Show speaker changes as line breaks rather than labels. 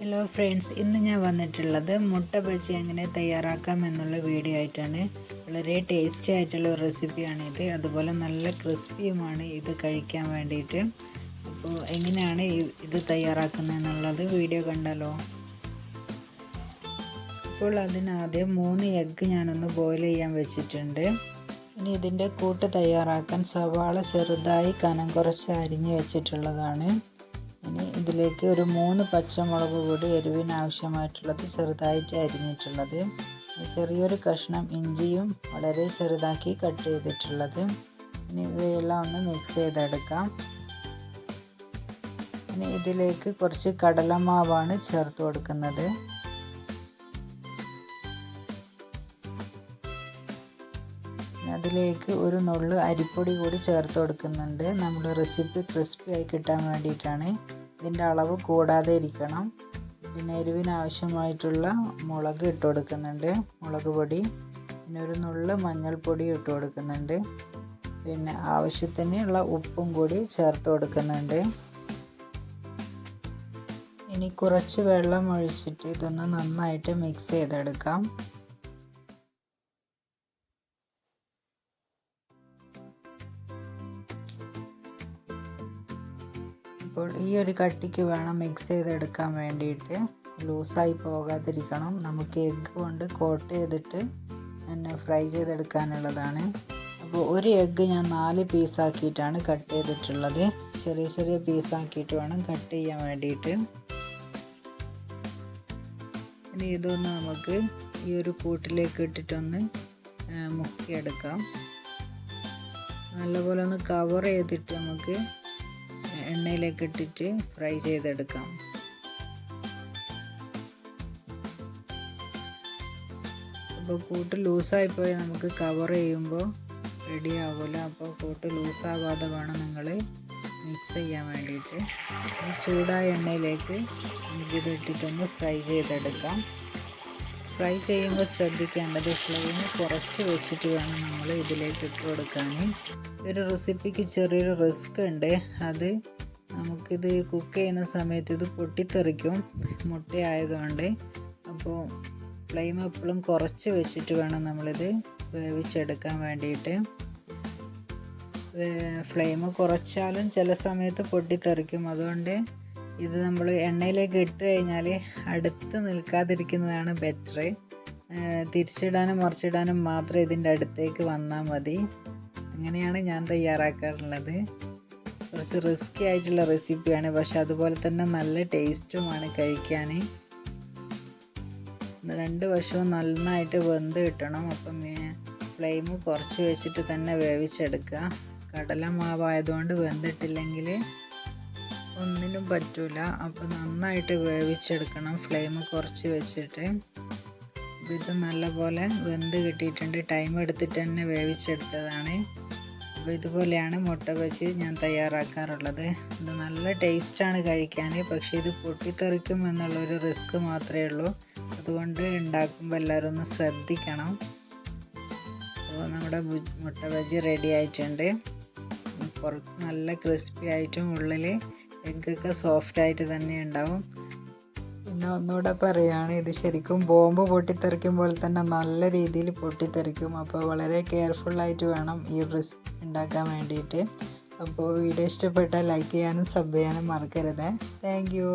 Hello friends, ഇന്ന് ഞാൻ വന്നിട്ടുള്ളത് മുട്ട ബജി എങ്ങനെ തയ്യാറാക്കാം എന്നുള്ള വീഡിയോ ആയിട്ടാണ്. വളരെ ടേസ്റ്റി ആയിട്ടുള്ള ഒരു റെസിപ്പിയാണിത്. അതുപോലെ നല്ല ക്രിസ്പിയുമാണ് ഇത് കഴിക്കാൻ വേണ്ടിയിട്ട്. അപ്പോൾ എങ്ങനെയാണ് ഇത് തയ്യാറാക്കുന്നത് എന്നുള്ളത് വീഡിയോ കണ്ടാലോ. ഇപ്പോൾ അതിനാദ്യം 3 എഗ്ഗ് ഞാനൊന്ന് ബോയിൽ ചെയ്യാൻ വെച്ചിട്ടുണ്ട്. ഇനി ഇതിൻ്റെ കൂട്ട് തയ്യാറാക്കാൻ സവാള ചെറുതായി കനം കുറച്ച് അരിഞ്ഞ് വെച്ചിട്ടുള്ളതാണ്. ഇനി ഇതിലേക്ക് ഒരു 3 പച്ചമുളക് കൂടി എരിവിന് ആവശ്യമായിട്ടുള്ളത് ചെറുതായിട്ട് അരിഞ്ഞിട്ടുള്ളത്, ചെറിയൊരു കഷ്ണം ഇഞ്ചിയും വളരെ ചെറുതാക്കി കട്ട് ചെയ്തിട്ടുള്ളത്. ഇനി ഇവയെല്ലാം ഒന്ന് മിക്സ് ചെയ്തെടുക്കാം. ഇനി ഇതിലേക്ക് കുറച്ച് കടലമാവാണ് ചേർത്ത് കൊടുക്കുന്നത്. അതിലേക്ക് ഒരു നുള്ളു അരിപ്പൊടി കൂടി ചേർത്ത് കൊടുക്കുന്നുണ്ട്. നമ്മുടെ റെസിപ്പി ക്രിസ്പി ആയി കിട്ടാൻ വേണ്ടിയിട്ടാണ്. ഇതിൻ്റെ അളവ് കൂടാതെ ഇരിക്കണം. പിന്നെ എരിവിന് ആവശ്യമായിട്ടുള്ള മുളക് ഇട്ട് കൊടുക്കുന്നുണ്ട്, മുളക് പൊടി. പിന്നെ ഒരു നുള്ളു മഞ്ഞൾപ്പൊടി ഇട്ട് കൊടുക്കുന്നുണ്ട്. പിന്നെ ആവശ്യത്തിനുള്ള ഉപ്പും കൂടി ചേർത്ത് കൊടുക്കുന്നുണ്ട്. ഇനി കുറച്ച് വെള്ളം ഒഴിച്ചിട്ട് ഇതൊന്ന് നന്നായിട്ട് മിക്സ് ചെയ്തെടുക്കാം. അപ്പോൾ ഈ ഒരു കട്ടിക്ക് വേണം മിക്സ് ചെയ്തെടുക്കാൻ വേണ്ടിയിട്ട്, ലൂസായി പോകാതിരിക്കണം. നമുക്ക് എഗ്ഗ് കൊണ്ട് കോട്ട് ചെയ്തിട്ട് പിന്നെ ഫ്രൈ ചെയ്തെടുക്കാനുള്ളതാണ്. അപ്പോൾ ഒരു എഗ്ഗ് ഞാൻ 4 പീസാക്കിയിട്ടാണ് കട്ട് ചെയ്തിട്ടുള്ളത്. ചെറിയ ചെറിയ പീസാക്കിയിട്ട് വേണം കട്ട് ചെയ്യാൻ വേണ്ടിയിട്ട്. ഇനി ഇതൊന്ന് നമുക്ക് ഈ ഒരു കൂട്ടിലേക്ക് ഇട്ടിട്ടൊന്ന് മുക്കിയെടുക്കാം. നല്ലപോലെ ഒന്ന് കവർ ചെയ്തിട്ട് നമുക്ക് എണ്ണയിലേക്ക് ഇട്ടിട്ട് ഫ്രൈ ചെയ്തെടുക്കാം. അപ്പോൾ കൂട്ട് ലൂസായിപ്പോയി നമുക്ക് കവർ ചെയ്യുമ്പോൾ റെഡി ആവില്ല. അപ്പോൾ കൂട്ട് ലൂസാവാതെ വേണം നിങ്ങൾ മിക്സ് ചെയ്യാൻ വേണ്ടിയിട്ട്. ചൂടായ എണ്ണയിലേക്ക് നമുക്കിത് ഇട്ടിട്ടൊന്ന് ഫ്രൈ ചെയ്തെടുക്കാം. ഫ്രൈ ചെയ്യുമ്പോൾ ശ്രദ്ധിക്കേണ്ടത് ഫ്ലെയിം കുറച്ച് വെച്ചിട്ട് വേണം നമ്മൾ ഇതിലേക്ക് ഇട്ട് കൊടുക്കാൻ. ഒരു റെസിപ്പിക്ക് ചെറിയൊരു റിസ്ക് ഉണ്ട്. അത് നമുക്കിത് കുക്ക് ചെയ്യുന്ന സമയത്ത് ഇത് പൊട്ടിത്തെറിക്കും, മുട്ടയായതുകൊണ്ട്. അപ്പോൾ ഫ്ലെയിം എപ്പോഴും കുറച്ച് വെച്ചിട്ട് വേണം നമ്മളിത് വേവിച്ചെടുക്കാൻ വേണ്ടിയിട്ട്. ഫ്ലെയിം കുറച്ചാലും ചില സമയത്ത് പൊട്ടിത്തെറിക്കും. അതുകൊണ്ട് ഇത് നമ്മൾ എണ്ണയിലേക്ക് ഇട്ട് കഴിഞ്ഞാൽ അടുത്ത് നിൽക്കാതിരിക്കുന്നതാണ് ബെറ്റർ. തിരിച്ചിടാനും മറിച്ചിടാനും മാത്രം ഇതിൻ്റെ അടുത്തേക്ക് വന്നാൽ മതി. അങ്ങനെയാണ് ഞാൻ തയ്യാറാക്കാറുള്ളത്. കുറച്ച് റിസ്കി ആയിട്ടുള്ള റെസിപ്പിയാണ്, പക്ഷെ അതുപോലെ തന്നെ നല്ല ടേസ്റ്റുമാണ് കഴിക്കാൻ. 2 വശവും നന്നായിട്ട് വെന്ത് കിട്ടണം. അപ്പം ഫ്ലെയിം കുറച്ച് വെച്ചിട്ട് തന്നെ വേവിച്ചെടുക്കുക. കടലമാവായതുകൊണ്ട് വെന്തിട്ടില്ലെങ്കിൽ ഒന്നിനും പറ്റൂല. അപ്പോൾ നന്നായിട്ട് വേവിച്ചെടുക്കണം ഫ്ലെയിം കുറച്ച് വെച്ചിട്ട്. ഇത് നല്ലപോലെ വെന്ത് കിട്ടിയിട്ടുണ്ട്. ടൈം എടുത്തിട്ട് തന്നെ വേവിച്ചെടുത്തതാണ്. അപ്പോൾ ഇതുപോലെയാണ് മുട്ട ബജി ഞാൻ തയ്യാറാക്കാറുള്ളത്. ഇത് നല്ല ടേസ്റ്റാണ് കഴിക്കാൻ, പക്ഷേ ഇത് പൊട്ടിത്തെറിക്കും എന്നുള്ളൊരു റിസ്ക് മാത്രമേ ഉള്ളൂ. അതുകൊണ്ട് ഉണ്ടാക്കുമ്പോൾ എല്ലാവരും ഒന്ന് ശ്രദ്ധിക്കണം. അപ്പോൾ നമ്മുടെ മുട്ട ബജി റെഡി ആയിട്ടുണ്ട്. പുറത്ത് നല്ല ക്രിസ്പി ആയിട്ടും ഉള്ളിൽ എഗ്ഗൊക്കെ സോഫ്റ്റായിട്ട് തന്നെ ഉണ്ടാവും. പിന്നെ ഒന്നുകൂടെ പറയുകയാണ്, ഇത് ശരിക്കും ബോംബ് പൊട്ടിത്തെറിക്കും പോലെ തന്നെ നല്ല രീതിയിൽ പൊട്ടിത്തെറിക്കും. അപ്പോൾ വളരെ കെയർഫുള്ളായിട്ട് വേണം ഈ റെസിപ്പി ഉണ്ടാക്കാൻ വേണ്ടിയിട്ട്. അപ്പോൾ വീഡിയോ ഇഷ്ടപ്പെട്ടാൽ ലൈക്ക് ചെയ്യാനും സബ് ചെയ്യാനും മറക്കരുത്. Thank you.